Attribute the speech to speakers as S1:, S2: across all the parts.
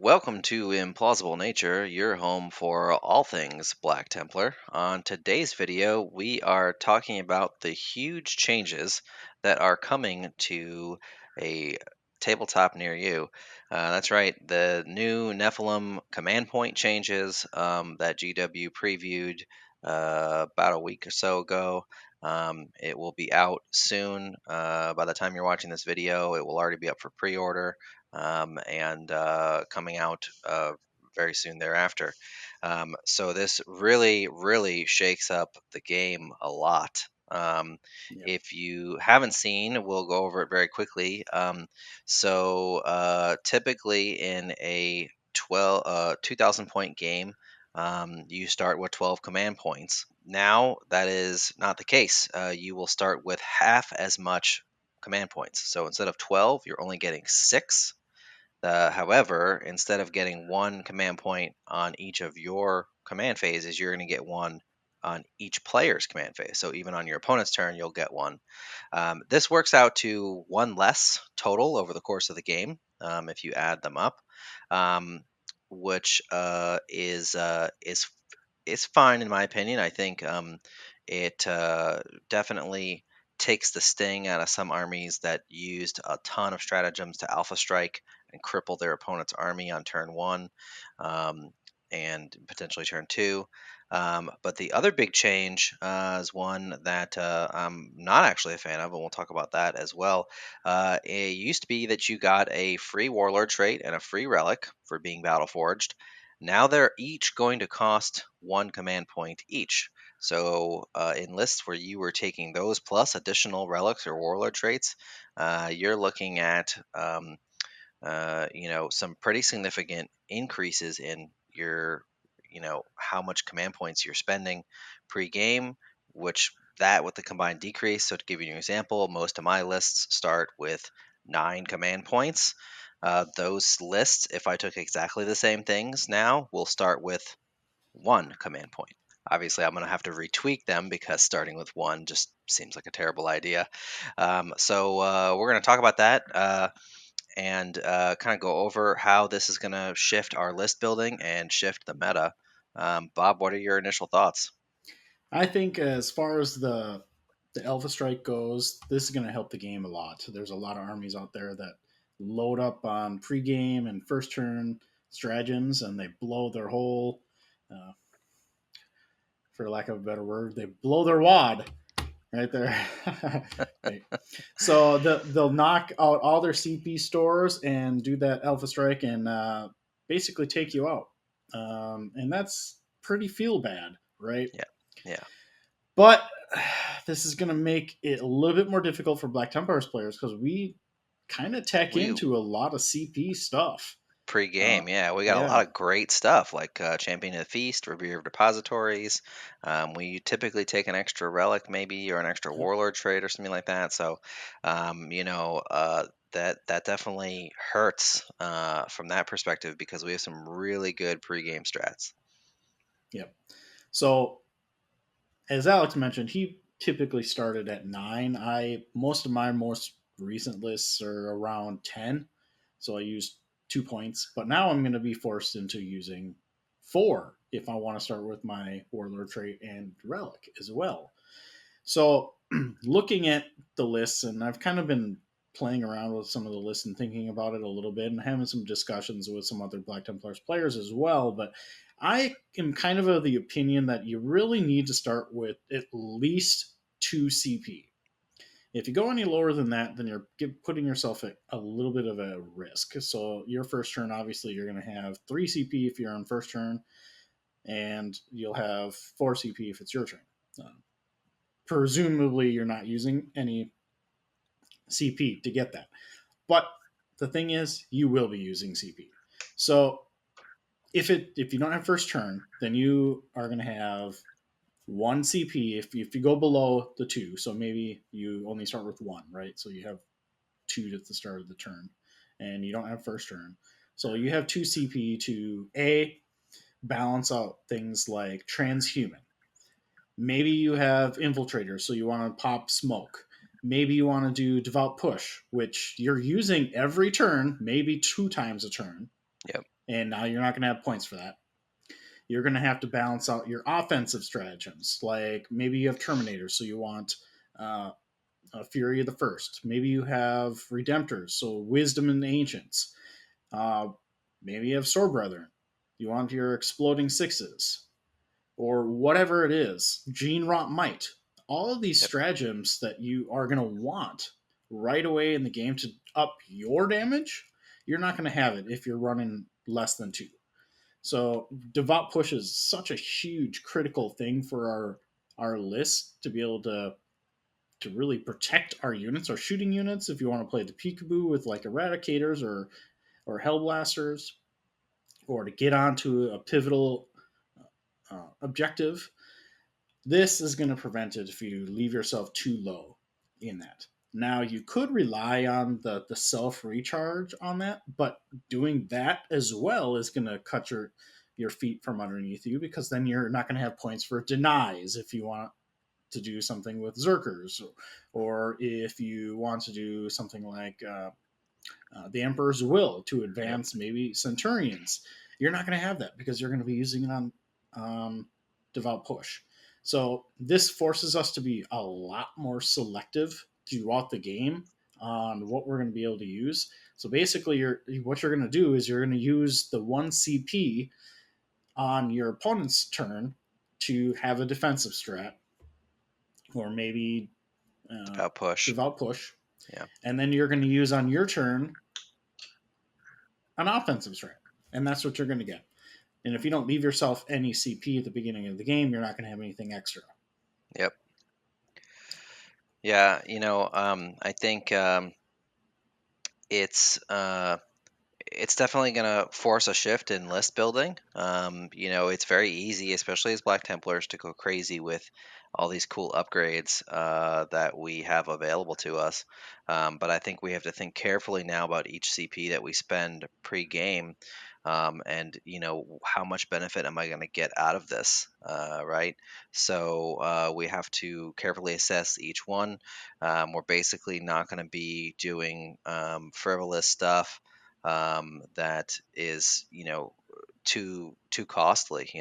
S1: Welcome to Implausible Nature, your home for all things Black Templar. On today's video, we are talking about the huge changes that are coming to a tabletop near you. That's right, the new Nephilim command point changes that GW previewed about a week or so ago. It will be out soon. By the time you're watching this video, it will already be up for pre-order and coming out very soon thereafter. So this really shakes up the game a lot.
S2: Yep.
S1: If you haven't seen, we'll go over it very quickly. Typically in a 2,000 point game, you start with 12 command points. Now that is not the case. You will start with half as much command points. So instead of 12, you're only getting 6. However, instead of getting one command point on each of your command phases, you're going to get one on each player's command phase. So even on your opponent's turn, you'll get one. This works out to one less total over the course of the game if you add them up, um, which is fine in my opinion. I think it definitely takes the sting out of some armies that used a ton of stratagems to alpha strike and cripple their opponent's army on turn one and potentially turn two. But the other big change is one that I'm not actually a fan of, and we'll talk about that as well. It used to be that you got a free warlord trait and a free relic for being battle forged. Now they're each going to cost one command point each. So in lists where you were taking those plus additional relics or warlord traits, you're looking at some pretty significant increases in your, how much command points you're spending pre-game, which that with the combined decrease. So to give you an example, most of my lists start with 9 command points. Those lists, if I took exactly the same things now, will start with 1 command point. Obviously, I'm going to have to retweak them because starting with 1 just seems like a terrible idea. We're going to talk about that. And kind of go over how this is going to shift our list building and shift the meta. Bob, what are your initial thoughts?
S2: I think as far as the Alpha Strike goes, this is going to help the game a lot. There's a lot of armies out there that load up on pregame and first turn stratagems, and they blow their whole, uh, for lack of a better word, they blow their wad right there. Right. So they'll knock out all their CP stores and do that Alpha Strike and basically take you out. And that's pretty feel bad, right?
S1: Yeah, yeah.
S2: But this is going to make it a little bit more difficult for Black Templars players because we kind of tech
S1: We
S2: into a lot of CP stuff.
S1: pre-game, yeah, we got a lot
S2: Yeah.
S1: of great stuff like Champion of the Feast, Revere of Depositories. We typically take an extra relic, maybe, or an extra
S2: Yep.
S1: warlord trait or something like that. So, that definitely hurts from that perspective because we have some really good pre-game strats.
S2: Yep. So as Alex mentioned, he typically started at 9. I most of my most recent lists are around 10, so I used 2 points. But now I'm going to be forced into using 4 if I want to start with my warlord trait and relic as well. So looking at the lists, and I've kind of been playing around with some of the lists and thinking about it a little bit and having some discussions with some other Black Templars players as well. But I am kind of the opinion that you really need to start with at least 2 CP. If you go any lower than that, then you're putting yourself at a little bit of a risk. So your first turn, obviously, you're going to have 3 CP if you're on first turn, and you'll have 4 CP if it's your turn. Presumably, you're not using any CP to get that. But the thing is, you will be using CP. So if you don't have first turn, then you are going to have 1 CP if you go below the 2. So maybe you only start with 1, right? So you have 2 at the start of the turn, and you don't have first turn. So you have 2 CP to balance out things like transhuman. Maybe you have infiltrators, so you want to pop smoke. Maybe you want to do devout push, which you're using every turn, maybe 2 times a turn.
S1: Yep.
S2: and now you're not going to have points for that. You're going to have to balance out your offensive stratagems. Like maybe you have Terminators, so you want uh, Fury of the First. Maybe you have Redemptors, so Wisdom and Ancients. Uh, Maybe you have Sword Brethren. You want your Exploding Sixes, or whatever it is. Gene Rot Might. All of these
S1: Yep.
S2: stratagems that you are going to want right away in the game to up your damage, you're not going to have it if you're running less than two. So devout push is such a huge critical thing for our list to be able to really protect our units, our shooting units. If you want to play the peekaboo with like eradicators or hellblasters, or to get onto a pivotal objective, this is going to prevent it if you leave yourself too low in that. Now you could rely on the self recharge on that, but doing that as well is going to cut your feet from underneath you, because then you're not going to have points for denies if you want to do something with Zerkers, or if you want to do something like the Emperor's Will to
S1: Yep.
S2: advance maybe Centurions. You're not going to have that because you're going to be using it on Devout Push. So this forces us to be a lot more selective throughout the game on what we're going to be able to use. So basically, what you're going to do is you're going to use the one CP on your opponent's turn to have a defensive strat, or maybe
S1: Devout push.
S2: Devout Push,
S1: Yeah.
S2: and then you're going to use on your turn an offensive strat, and that's what you're going to get. And if you don't leave yourself any CP at the beginning of the game, you're not going to have anything extra.
S1: Yep. Yeah. I think it's it's definitely going to force a shift in list building. It's very easy, especially as Black Templars, to go crazy with all these cool upgrades that we have available to us. But I think we have to think carefully now about each CP that we spend pre-game. And how much benefit am I going to get out of this, right? So we have to carefully assess each one. We're basically not going to be doing frivolous stuff that is too costly.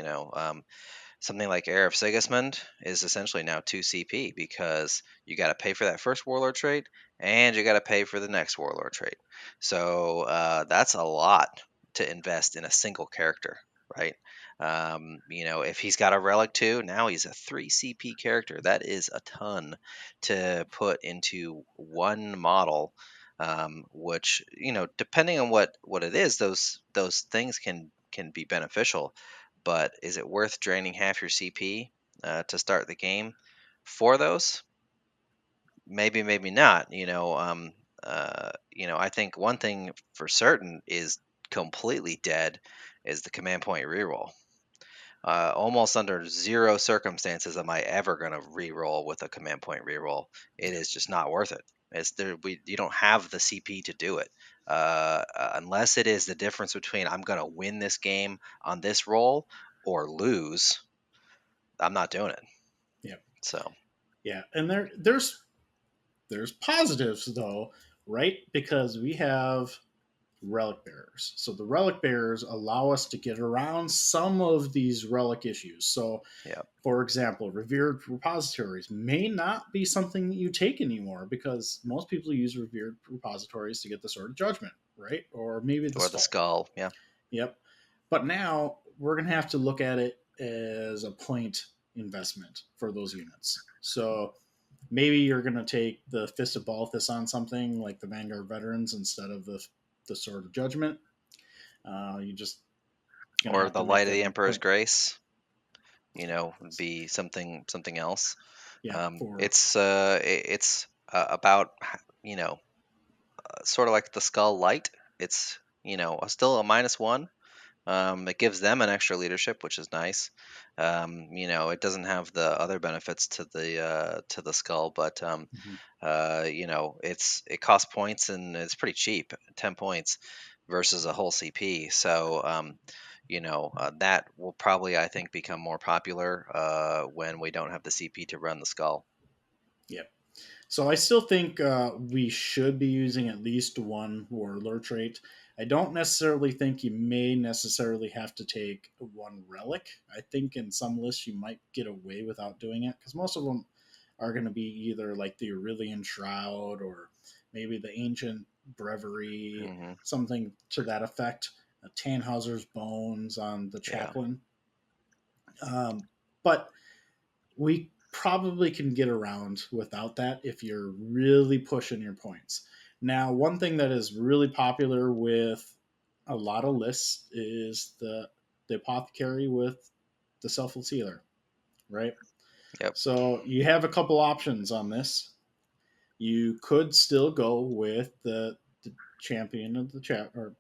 S1: Something like Heir of Sigismund is essentially now 2 CP, because you got to pay for that first warlord trait and you got to pay for the next warlord trait. So that's a lot to invest in a single character, right? If he's got a relic too, now he's a 3 CP character. That is a ton to put into one model. Which, depending on what it is, those things can be beneficial. But is it worth draining half your CP to start the game for those? Maybe, maybe not. I think one thing for certain is completely dead is the command point reroll. Almost under zero circumstances am I ever going to reroll with a command point reroll. It is just not worth it. You don't have the CP to do it, unless it is the difference between I'm going to win this game on this roll or lose. I'm not doing it.
S2: Yeah,
S1: So
S2: yeah, and there's positives though, right? Because we have relic bearers. So the relic bearers allow us to get around some of these relic issues. So,
S1: yeah,
S2: for example, revered repositories may not be something that you take anymore, because most people use revered repositories to get the Sword of Judgment, right? Or maybe the
S1: or the
S2: skull.
S1: skull. Yeah,
S2: Yep. But now we're going to have to look at it as a point investment for those units. So maybe you're going to take the Fist of Balthus on something like the Vanguard Veterans instead of the Sword of Judgment. You just going to
S1: or
S2: have to
S1: the
S2: make
S1: light of
S2: that
S1: the
S2: a
S1: Emperor's
S2: point.
S1: grace. Would be something else.
S2: Yeah. For
S1: It's about you know sort of like the skull light. It's still a -1. It gives them an extra leadership, which is nice. It doesn't have the other benefits to the skull, but
S2: mhm.
S1: it costs points and it's pretty cheap, 10 points versus a whole CP. So that will probably, I think, become more popular when we don't have the CP to run the skull.
S2: Yep. So I still think we should be using at least one warlord trait. I don't necessarily think you may necessarily have to take one relic. I think in some lists you might get away without doing it because most of them are going to be either like the Aurelian Shroud or maybe the Ancient Breviary,
S1: Hmm.
S2: something to that effect. Tannhauser's Bones on the
S1: Yeah.
S2: Chaplain. But we probably can get around without that if you're really pushing your points. Now, one thing that is really popular with a lot of lists is the apothecary with the selfless healer, right?
S1: Yep.
S2: So you have a couple options on this. You could still go with the champion of the chapter, or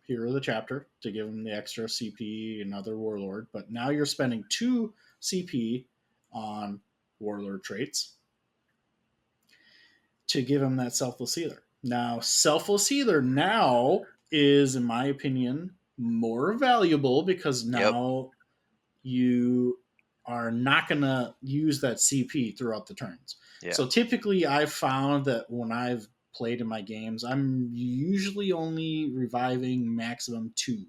S2: hero of the chapter, to give him the extra CP, another warlord. But now you're spending 2 CP on warlord traits to give him that selfless healer. Now, selfless healer now is, in my opinion, more valuable because
S1: Yep.
S2: now you are not going to use that CP throughout the turns.
S1: Yeah.
S2: So typically, I've found that when I've played in my games, I'm usually only reviving maximum 2,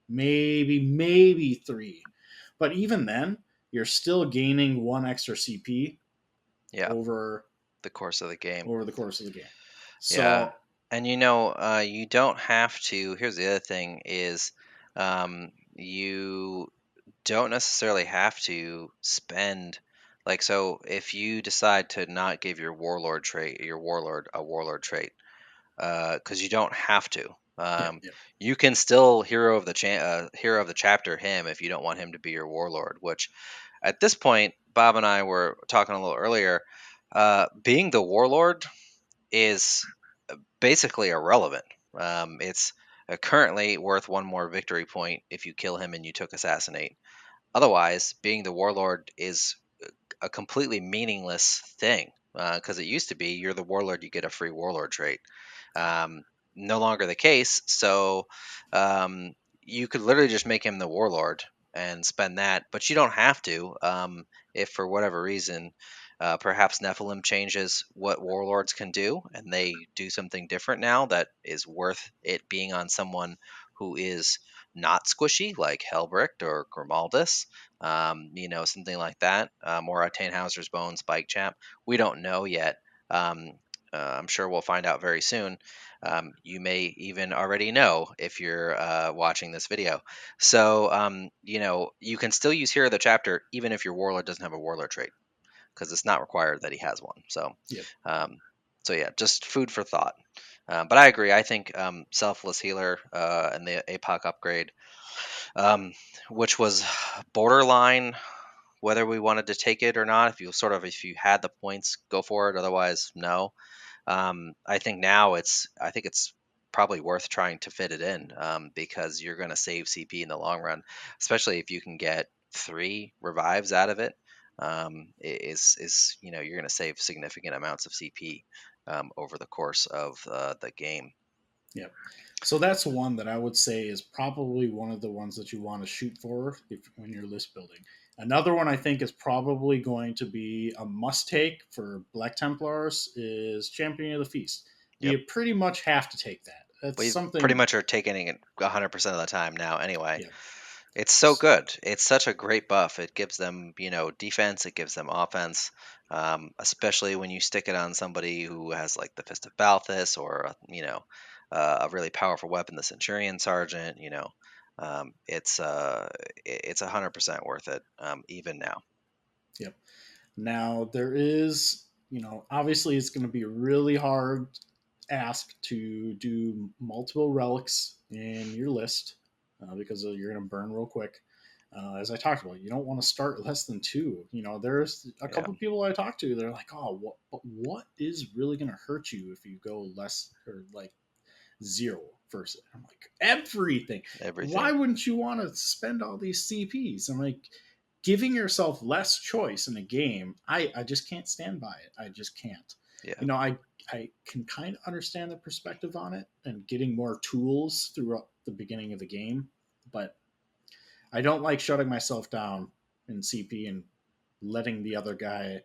S2: maybe 3. But even then, you're still gaining 1 extra CP
S1: Yeah.
S2: over
S1: The course of the game.
S2: over the course of the game.
S1: Yeah.
S2: So
S1: And you don't have to. Here's the other thing is, you don't necessarily have to spend, like, so if you decide to not give your warlord trait, your warlord a warlord trait, because you don't have to.
S2: yeah,
S1: Um,
S2: yeah,
S1: you can still hero of the chapter him if you don't want him to be your warlord. Which, at this point, Bob and I were talking a little earlier. Being the warlord is basically irrelevant. It's currently worth one more victory point if you kill him and you took assassinate. Otherwise, being the warlord is a completely meaningless thing, because it used to be you're the warlord, you get a free warlord trait. Um, no longer the case. So um, you could literally just make him the warlord and spend that, but you don't have to. If for whatever reason, perhaps Nephilim changes what warlords can do, and they do something different now that is worth it being on someone who is not squishy, like Helbricht or Grimaldus, something like that, or a Tannhauser's Bones Bike Chap. We don't know yet. Um, I'm sure we'll find out very soon. You may even already know if you're watching this video. So, you can still use Hero of the Chapter even if your Warlord doesn't have a Warlord trait, because it's not required that he has one.
S2: yeah,
S1: Um, so yeah, just food for thought. But I agree. I think Selfless Healer and the APOC upgrade, um, which was borderline whether we wanted to take it or not. If you had the points, go for it. Otherwise, no. I think it's probably worth trying to fit it in, because you're going to save CP in the long run, especially if you can get 3 revives out of it. Is you're going to save significant amounts of CP over the course of the game.
S2: yeah. So that's one that I would say is probably one of the ones that you want to shoot for when you're list building. Another one I think is probably going to be a must take for Black Templars is Champion of the Feast.
S1: Yep.
S2: You pretty much have to take that. That's
S1: We pretty
S2: something.
S1: much are taking it 100% of the time now anyway.
S2: Yeah,
S1: It's so good. It's such a great buff. It gives them, defense. It gives them offense, especially when you stick it on somebody who has like the Fist of Balthus or a really powerful weapon, the Centurion Sergeant. It's 100% worth it, even now.
S2: yep. Now there is, obviously it's going to be really hard ask to do multiple relics in your list because you're going to burn real quick. As I talked about, you don't want to start less than 2. There's a
S1: Yeah,
S2: couple people I talk to. They're like, "Oh, what is really going to hurt you if you go less or like 0 versus?" I'm like, everything. Why
S1: everything.
S2: wouldn't you want to spend all these CPs? I'm like, giving yourself less choice in a game. I just can't stand by it. I just can't.
S1: Yeah,
S2: I can kind of understand the perspective on it and getting more tools throughout the beginning of the game, but I don't like shutting myself down in CP and letting the other guy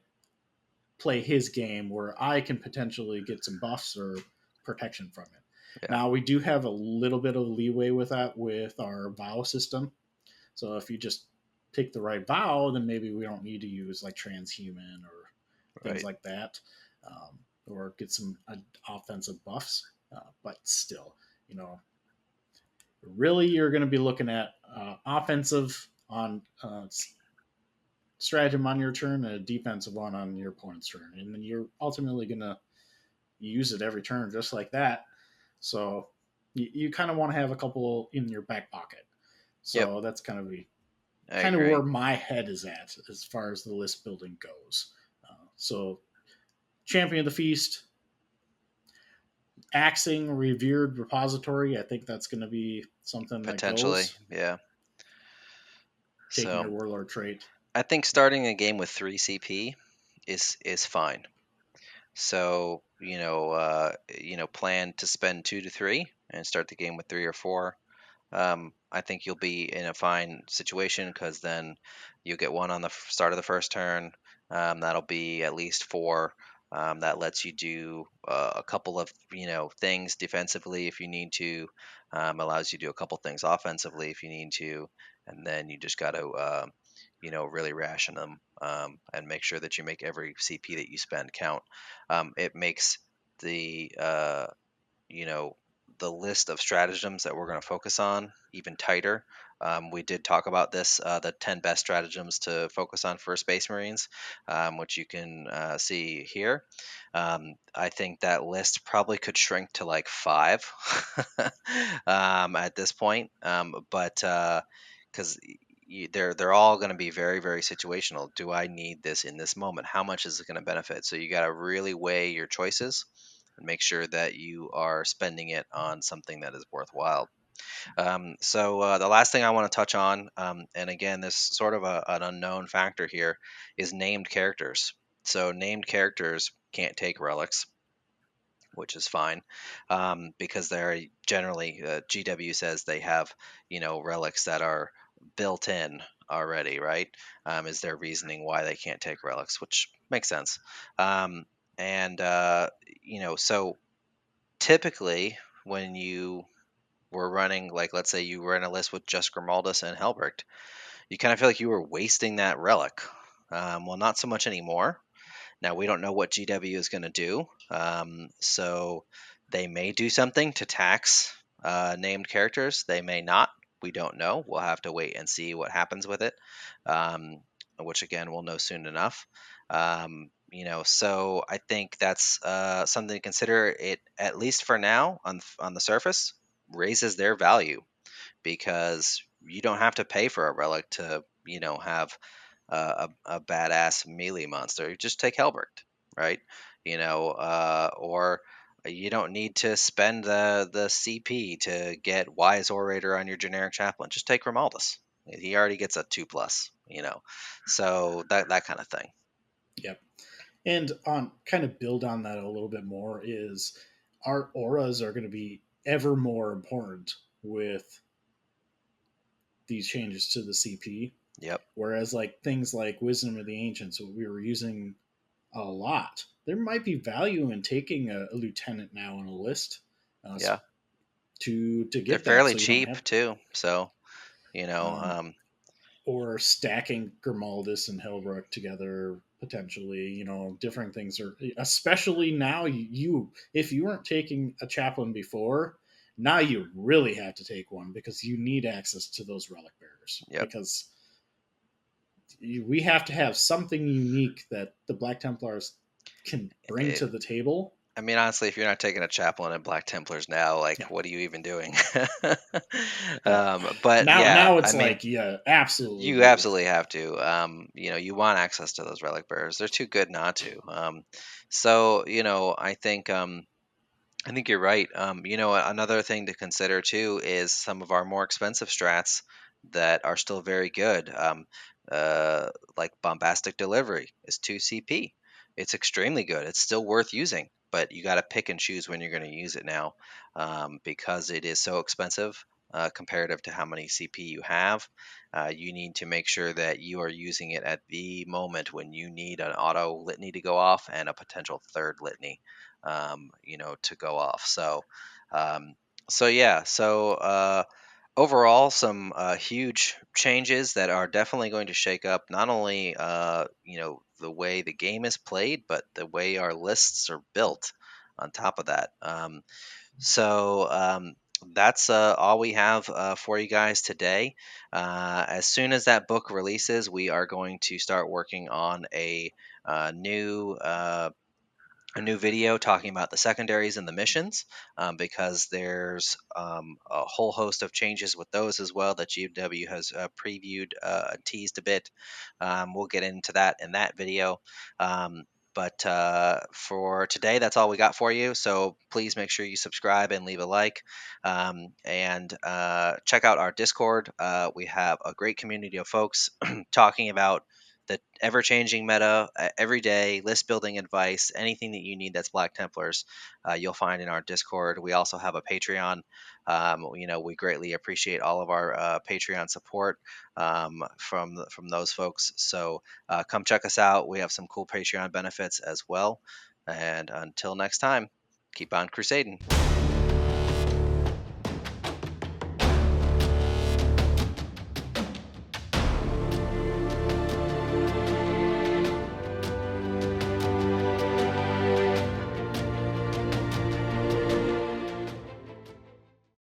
S2: play his game where I can potentially get some buffs or protection from it.
S1: Yeah.
S2: Now we do have a little bit of leeway with that with our vow system. So if you just pick the right vow, then maybe we don't need to use like transhuman or things
S1: Right.
S2: like that, or get some offensive buffs. But still, you know, really you're going to be looking at offensive on stratagem on your turn and a defensive one on your opponent's turn, and then you're ultimately going to use it every turn just like that. So you kind of want to have a couple in your back pocket.
S1: Yep.
S2: So that's
S1: I
S2: kind of where
S1: agree.
S2: my head is at as far as the list building goes. So champion of the feast, axing revered repository. I think that's going to be something that
S1: Potentially.
S2: goes.
S1: Yeah.
S2: Taking
S1: So
S2: your warlord trait.
S1: I think starting a game with 3 CP is fine. So plan to spend 2 to 3 and start the game with 3 or 4. I think you'll be in a fine situation because then you'll get one on the start of the first turn. That'll be at least 4. That lets you do a couple of things defensively if you need to. Allows you to do a couple things offensively if you need to, and then you just got to really ration them and make sure that you make every CP that you spend count. It makes the you know, the list of stratagems that we're going to focus on even tighter. We did talk about this, the 10 best stratagems to focus on for Space Marines, which you can see here. I think that list probably could shrink to like 5 at this point, but because they're all going to be very very situational. Do I need this in this moment? How much is it going to benefit? So you got to really weigh your choices and make sure that you are spending it on something that is worthwhile. So the last thing I want to touch on, and again, this sort of an unknown factor here, is named characters. So named characters can't take relics, which is fine, because they're generally GW says they have relics that are built in already, right? Is their reasoning why they can't take relics, which makes sense. Um, and so typically when you were running, like, let's say you were in a list with just Grimaldus and Helbrecht, you kind of feel like you were wasting that relic. Well, not so much anymore. Now we don't know what GW is going to do, so they may do something to tax named characters. They may not. We don't know. We'll have to wait and see what happens with it, um, which again we'll know soon enough. So I think that's something to consider. It, at least for now, on the surface, raises their value because you don't have to pay for a relic to have a badass melee monster. You just take Helbert, right? Or you don't need to spend the CP to get Wise Orator on your generic chaplain. Just take Romaldus. He already gets a 2+. So that kind of thing.
S2: Yep. And on kind of build on that a little bit more is our auras are going to be ever more important with these changes to the CP.
S1: Yep.
S2: Whereas like things like Wisdom of the Ancients, what we were using a lot, there might be value in taking a lieutenant now on a list uh,
S1: Yeah.
S2: to
S1: They're
S2: get that,
S1: fairly
S2: so you don't
S1: cheap
S2: have
S1: too. So
S2: um, or stacking Grimaldus and Helbrecht together potentially. You know, different things are especially now. You if you weren't taking a chaplain before, now you really have to take one because you need access to those relic bearers
S1: yep.
S2: because we have to have something unique that the Black Templars can bring
S1: It,
S2: to the table.
S1: I mean, honestly, if you're not taking a chaplain at Black Templars now,
S2: Yeah,
S1: like, what are you even doing?
S2: yeah.
S1: But yeah,
S2: Now
S1: I
S2: it's
S1: mean,
S2: like yeah, absolutely
S1: you
S2: do.
S1: absolutely have to. You want access to those relic bearers. They're too good not to. So I think you're right. Another thing to consider too is some of our more expensive strats that are still very good. Like Bombastic Delivery is 2 CP. It's extremely good. It's still worth using, but you got to pick and choose when you're going to use it now, because it is so expensive comparative to how many CP you have. You need to make sure that you are using it at the moment when you need an auto litany to go off and a potential third litany to go off. So Um, so yeah, overall, some huge changes that are definitely going to shake up not only the way the game is played, but the way our lists are built. On top of that, so that's all we have for you guys today. As soon as that book releases, we are going to start working on uh, new. Uh, a new video talking about the secondaries and the missions, because there's a whole host of changes with those as well that GW has previewed and teased a bit. We'll get into that in that video. Um, but for today, that's all we got for you. So please make sure you subscribe and leave a like. And check out our Discord. We have a great community of folks talking about the ever changing meta every day, list building advice, anything that you need that's Black Templars, you'll find in our Discord. We also have a Patreon. We greatly appreciate all of our Patreon support from those folks. So come check us out. We have some cool Patreon benefits as well. And until next time, keep on crusading.